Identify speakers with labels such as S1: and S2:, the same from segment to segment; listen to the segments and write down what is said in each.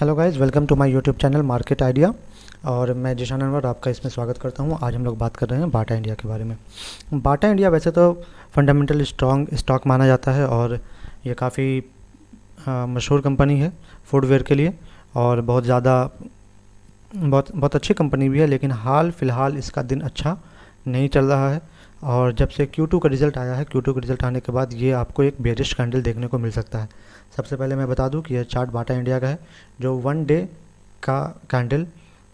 S1: Hello guys, welcome to my YouTube channel market idea. और मैं जिशान अनवर आपका इसमें स्वागत करता हूं। आज हम लोग बात कर रहे हैं बाटा इंडिया के बारे में। बाटा इंडिया वैसे तो फंडामेंटल स्ट्रॉन्ग स्टॉक माना जाता है और ये काफ़ी मशहूर कंपनी है फूडवेयर के लिए, और बहुत बहुत अच्छी कंपनी भी है। लेकिन हाल फिलहाल इसका दिन अच्छा नहीं चल रहा है, और जब से Q2 का रिज़ल्ट आया है, Q2 का रिज़ल्ट आने के बाद ये आपको एक बेरिश कैंडल देखने को मिल सकता है। सबसे पहले मैं बता दूं कि यह चार्ट बाटा इंडिया का है, जो 1 डे का कैंडल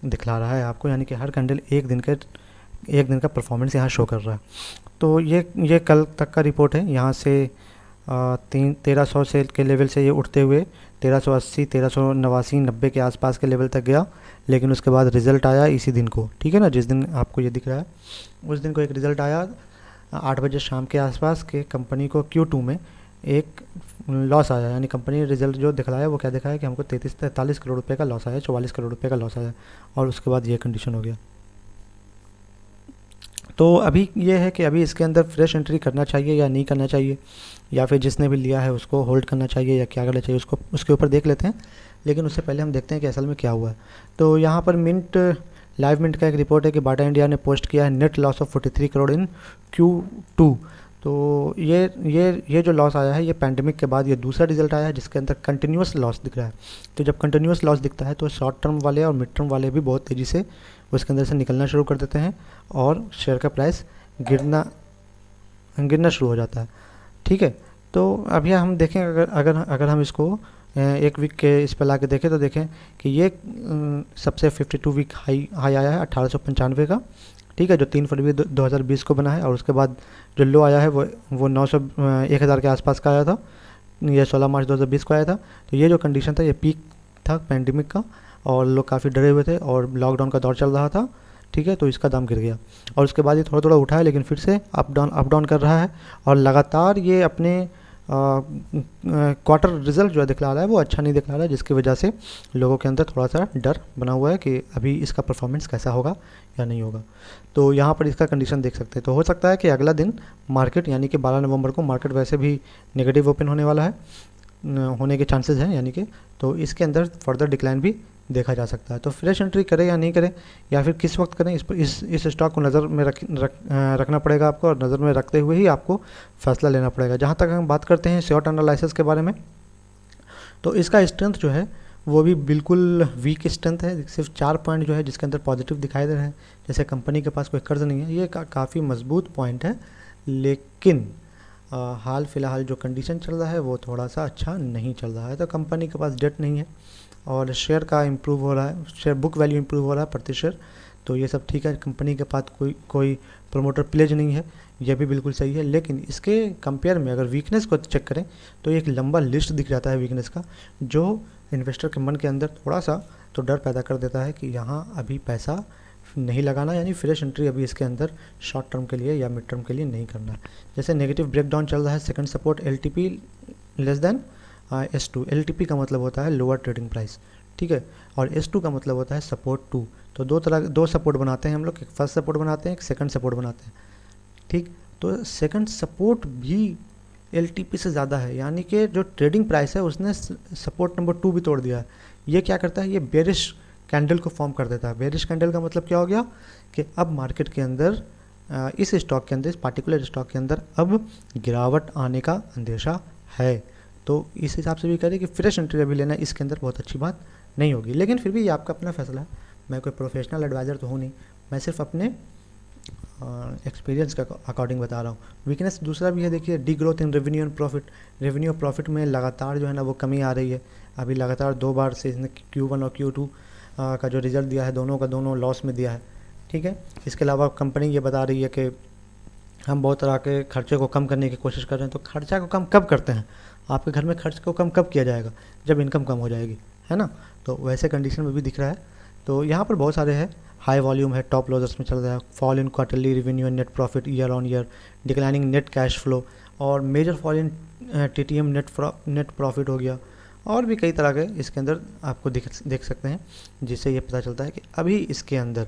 S1: दिखला रहा है आपको, यानी कि हर कैंडल एक दिन का परफॉर्मेंस यहाँ शो कर रहा है। तो ये कल तक का रिपोर्ट है। यहाँ से 1300 से के लेवल से ये उठते हुए 1380, 1389, 90 के आसपास के लेवल तक गया। लेकिन उसके बाद रिज़ल्ट आया इसी दिन को, ठीक है ना, जिस दिन आपको ये दिख रहा है उस दिन को एक रिज़ल्ट आया 8 बजे शाम के आसपास के। कंपनी को Q2 में एक लॉस आया, यानी कंपनी ने रिजल्ट जो दिखलाया वो क्या दिखाया कि हमको 43 करोड़ रुपए का लॉस आया, 44 करोड़ रुपए का लॉस आया, और उसके बाद ये कंडीशन हो गया। तो अभी ये है कि अभी इसके अंदर फ्रेश एंट्री करना चाहिए या नहीं करना चाहिए, या फिर जिसने भी लिया है उसको होल्ड करना चाहिए या क्या करना चाहिए, उसको उसके ऊपर देख लेते हैं। लेकिन उससे पहले हम देखते हैं कि असल में क्या हुआ है। तो यहाँ पर लाइव मिंट का एक रिपोर्ट है कि बाटा इंडिया ने पोस्ट किया है net loss of 43 crore in Q2। तो ये जो लॉस आया है ये पैंडेमिक के बाद ये दूसरा रिजल्ट आया है जिसके अंदर कंटिन्यूस लॉस दिख रहा है। तो जब कंटिन्यूस लॉस दिखता है तो शॉर्ट टर्म वाले और मिड टर्म वाले भी बहुत तेज़ी से उसके अंदर से निकलना शुरू कर देते हैं और शेयर का प्राइस गिरना शुरू हो जाता है। ठीक है, तो अभी हम देखें, अगर हम इसको एक वीक के इस पर ला के देखें तो देखें कि ये सबसे 52 वीक हाई आया है 1895 का, ठीक है, जो 3 फरवरी 2020 को बना है। और उसके बाद जो लो आया है वो 1000 के आसपास का आया था, ये 16 मार्च 2020 को आया था। तो ये जो कंडीशन था ये पीक था पैंडेमिक का, और लोग काफ़ी डरे हुए थे और लॉकडाउन का दौर चल रहा था, ठीक है। तो इसका दाम गिर गया और उसके बाद ये थोड़ा थोड़ा उठा है, लेकिन फिर से अप डाउन कर रहा है, और लगातार ये अपने क्वार्टर रिजल्ट जो है दिखला रहा है वो अच्छा नहीं दिखला रहा है, जिसकी वजह से लोगों के अंदर थोड़ा सा डर बना हुआ है कि अभी इसका परफॉर्मेंस कैसा होगा या नहीं होगा। तो यहाँ पर इसका कंडीशन देख सकते हैं। तो हो सकता है कि अगला दिन मार्केट, यानी कि 12 नवंबर को मार्केट वैसे भी नेगेटिव ओपन होने वाला है, होने के चांसेस हैं, यानी कि तो इसके अंदर फर्दर डिक्लाइन भी देखा जा सकता है। तो फ्रेश एंट्री करें या नहीं करें, या फिर किस वक्त करें, इस स्टॉक को नज़र में रखना पड़ेगा आपको, और नज़र में रखते हुए ही आपको फैसला लेना पड़ेगा। जहाँ तक हम बात करते हैं शॉर्ट एनालिसिस के बारे में, तो इसका स्ट्रेंथ जो है वो भी बिल्कुल वीक स्ट्रेंथ है। सिर्फ 4 पॉइंट जो है जिसके अंदर पॉजिटिव दिखाई दे रहे हैं, जैसे कंपनी के पास कोई कर्ज नहीं है, ये काफ़ी मजबूत पॉइंट है। लेकिन हाल फिलहाल जो कंडीशन चल रहा है वो थोड़ा सा अच्छा नहीं चल रहा है। तो कंपनी के पास डेट नहीं है और शेयर का इम्प्रूव हो रहा है, शेयर बुक वैल्यू इम्प्रूव हो रहा है प्रति शेयर, तो ये सब ठीक है। कंपनी के पास कोई प्रमोटर प्लेज नहीं है, यह भी बिल्कुल सही है। लेकिन इसके कंपेयर में अगर वीकनेस को चेक करें तो एक लंबा लिस्ट दिख जाता है वीकनेस का, जो इन्वेस्टर के मन के अंदर थोड़ा सा तो डर पैदा कर देता है कि यहाँ अभी पैसा नहीं लगाना, यानी फ्रेश एंट्री अभी इसके अंदर शॉर्ट टर्म के लिए या मिड टर्म के लिए नहीं करना। जैसे नेगेटिव ब्रेकडाउन चल रहा है, second support LTP less than S2। LTP का मतलब होता है लोअर ट्रेडिंग प्राइस, ठीक है, और S2 का मतलब होता है सपोर्ट 2। तो दो सपोर्ट बनाते हैं हम लोग, एक फर्स्ट सपोर्ट बनाते हैं, एक सेकंड सपोर्ट बनाते हैं, ठीक। तो सेकंड सपोर्ट भी LTP से ज़्यादा है, यानी कि जो ट्रेडिंग प्राइस है उसने सपोर्ट नंबर 2 भी तोड़ दिया है। ये क्या करता है, ये बेरिश कैंडल को फॉर्म कर देता है। बेरिश कैंडल का मतलब क्या हो गया कि अब मार्केट के अंदर इस स्टॉक के अंदर, इस पार्टिकुलर स्टॉक के अंदर अब गिरावट आने का अंदेशा है। तो इस हिसाब से भी करें कि फ्रेश एंट्री अभी लेना इसके अंदर बहुत अच्छी बात नहीं होगी। लेकिन फिर भी ये आपका अपना फैसला है, मैं कोई प्रोफेशनल एडवाइज़र तो हूँ नहीं, मैं सिर्फ अपने एक्सपीरियंस के अकॉर्डिंग बता रहा हूँ। वीकनेस दूसरा भी है, देखिए D growth in revenue and profit. Revenue और प्रॉफिट में लगातार जो है ना वो कमी आ रही है। अभी लगातार 2 बार से इसने Q1 और Q2 का जो रिज़ल्ट दिया है दोनों का दोनों लॉस में दिया है, ठीक है। इसके अलावा कंपनी ये बता रही है कि हम बहुत तरह के खर्चे को कम करने की कोशिश कर रहे हैं। तो खर्चा को कम कब करते हैं, आपके घर में खर्च को कम कब किया जाएगा, जब इनकम कम हो जाएगी, है ना। तो वैसे कंडीशन में भी दिख रहा है। तो यहाँ पर बहुत सारे हैं, हाई वॉल्यूम है, टॉप लॉसेस में चल रहा है, fall in quarterly revenue and net profit year on year, declining net cash flow, और major fall in TTM net profit हो गया, और भी कई तरह के इसके अंदर आपको देख सकते हैं, जिससे ये पता चलता है कि अभी इसके अंदर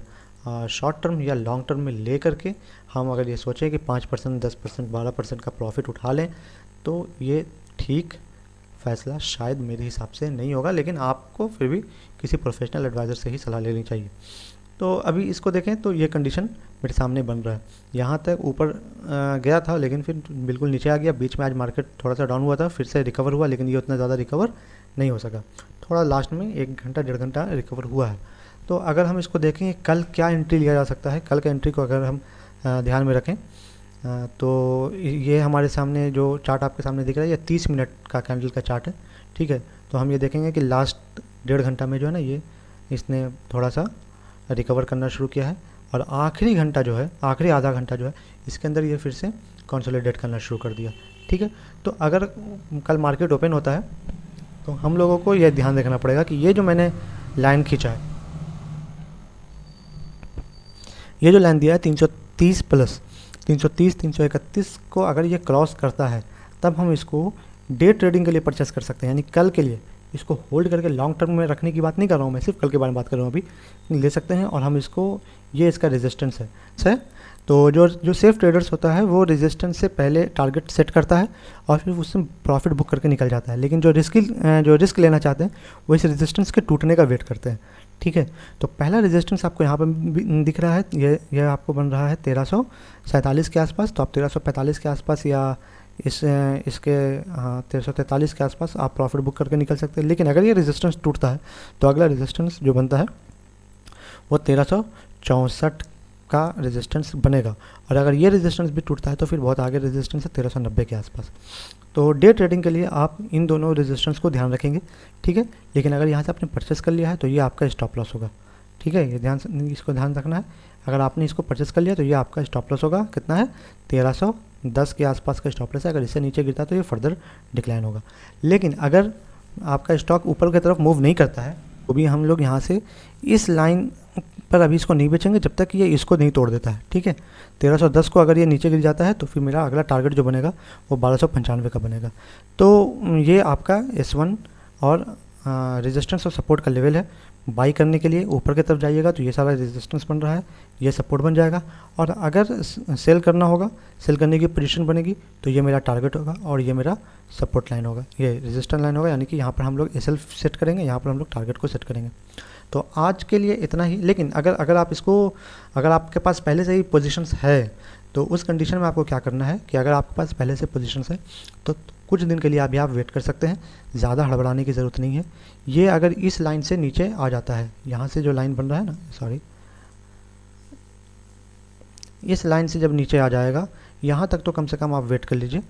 S1: शॉर्ट टर्म या लॉन्ग टर्म में ले करके हम अगर ये सोचें कि 5%, 10%, 12% का प्रॉफिट उठा लें तो ये ठीक फ़ैसला शायद मेरे हिसाब से नहीं होगा, लेकिन आपको फिर भी किसी प्रोफेशनल एडवाइज़र से ही सलाह लेनी चाहिए। तो अभी इसको देखें तो ये कंडीशन मेरे सामने बन रहा है, यहाँ तक ऊपर गया था लेकिन फिर बिल्कुल नीचे आ गया। बीच में आज मार्केट थोड़ा सा डाउन हुआ था, फिर से रिकवर हुआ, लेकिन ये उतना ज़्यादा रिकवर नहीं हो सका। थोड़ा लास्ट में 1 घंटा 1.5 घंटा रिकवर हुआ है। तो अगर हम इसको देखें कल क्या एंट्री लिया जा सकता है, कल का एंट्री को अगर हम ध्यान में रखें तो ये हमारे सामने जो चार्ट आपके सामने दिख रहा है ये 30 मिनट का कैंडल का चार्ट है, ठीक है। तो हम ये देखेंगे कि लास्ट 1.5 घंटा में जो है ना ये इसने थोड़ा सा रिकवर करना शुरू किया है, और आखिरी घंटा जो है, आखिरी आधा घंटा जो है, इसके अंदर ये फिर से कंसोलिडेट करना शुरू कर दिया, ठीक है। तो अगर कल मार्केट ओपन होता है तो हम लोगों को यह ध्यान रखना पड़ेगा कि ये जो मैंने लाइन खींचा है, ये जो लाइन दिया है 330 प्लस 330 331 को अगर ये क्रॉस करता है तब हम इसको डे ट्रेडिंग के लिए परचेस कर सकते हैं, यानी कल के लिए इसको होल्ड करके लॉन्ग टर्म में रखने की बात नहीं कर रहा हूँ मैं, सिर्फ कल के बारे में बात कर रहा हूँ। अभी ले सकते हैं और हम इसको, ये इसका रेजिस्टेंस है। तो जो सेफ ट्रेडर्स होता है वो रेजिस्टेंस से पहले टारगेट सेट करता है और फिर उससे प्रॉफिट बुक करके निकल जाता है, लेकिन जो रिस्क लेना चाहते हैं वो इस रेजिस्टेंस के टूटने का वेट करते हैं, ठीक है। तो पहला रेजिस्टेंस आपको यहाँ पर दिख रहा है, ये आपको बन रहा है 1347 के आसपास। तो आप 1345 के आसपास या इसके 1343 के आसपास आप प्रॉफिट बुक करके निकल सकते हैं। लेकिन अगर ये रेजिस्टेंस टूटता है तो अगला रेजिस्टेंस जो बनता है वो 1364 का रेजिस्टेंस बनेगा, और अगर ये रेजिस्टेंस भी टूटता है तो फिर बहुत आगे रेजिस्टेंस है 1390 के आसपास। तो डे ट्रेडिंग के लिए आप इन दोनों रेजिस्टेंस को ध्यान रखेंगे, ठीक है। लेकिन अगर यहाँ से आपने परचेस कर लिया है तो ये आपका स्टॉप लॉस होगा, ठीक है। ये इसको ध्यान रखना है। अगर आपने इसको परचेस कर लिया तो ये आपका स्टॉप लॉस होगा, कितना है 1310 के आसपास का स्टॉप लॉस है। अगर इससे नीचे गिरता है तो ये फर्दर डिक्लाइन होगा। लेकिन अगर आपका स्टॉक ऊपर की तरफ मूव नहीं करता है तो भी हम लोग यहाँ से इस लाइन पर अभी इसको नहीं बेचेंगे जब तक ये इसको नहीं तोड़ देता है, ठीक है। 1310 को अगर ये नीचे गिर जाता है तो फिर मेरा अगला टारगेट जो बनेगा वो 1295 का बनेगा। तो ये आपका S1 और रेजिस्टेंस और सपोर्ट का लेवल है। बाई करने के लिए ऊपर की तरफ जाइएगा तो ये सारा रेजिस्टेंस बन रहा है, ये सपोर्ट बन जाएगा, और अगर सेल करना होगा, सेल करने की पोजीशन बनेगी तो ये मेरा टारगेट होगा और ये मेरा सपोर्ट लाइन होगा, ये रेजिस्टेंस लाइन होगा। यानी कि यहाँ पर हम लोग SL सेट करेंगे, यहाँ पर हम लोग टारगेट को सेट करेंगे। तो आज के लिए इतना ही। लेकिन अगर आप इसको, अगर आपके पास पहले से ही पोजीशंस है तो उस कंडीशन में आपको क्या करना है कि अगर आपके पास पहले से पोजीशंस है तो कुछ दिन के लिए अभी आप वेट कर सकते हैं, ज़्यादा हड़बड़ाने की ज़रूरत नहीं है। ये अगर इस लाइन से नीचे आ जाता है, यहाँ से जो लाइन बन रहा है ना, सॉरी, इस लाइन से जब नीचे आ जाएगा यहाँ तक तो कम से कम आप वेट कर लीजिए।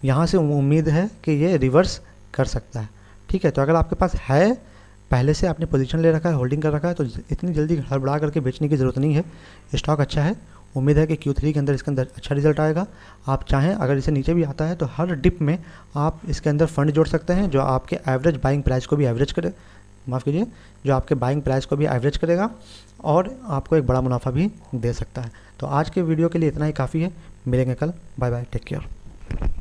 S1: यहाँ से उम्मीद है कि ये रिवर्स कर सकता है, ठीक है। तो अगर आपके पास है, पहले से आपने पोजीशन ले रखा है, होल्डिंग कर रखा है, तो इतनी जल्दी हड़बड़ा करके बेचने की ज़रूरत नहीं है। स्टॉक अच्छा है, उम्मीद है कि Q3 के अंदर इसके अंदर अच्छा रिजल्ट आएगा। आप चाहें अगर इसे नीचे भी आता है तो हर डिप में आप इसके अंदर फंड जोड़ सकते हैं जो आपके एवरेज बाइंग प्राइस को भी एवरेज करे, माफ़ कीजिए, जो आपके बाइंग प्राइस को भी एवरेज करेगा और आपको एक बड़ा मुनाफा भी दे सकता है। तो आज के वीडियो के लिए इतना ही काफ़ी है। मिलेंगे कल। Bye bye, take care.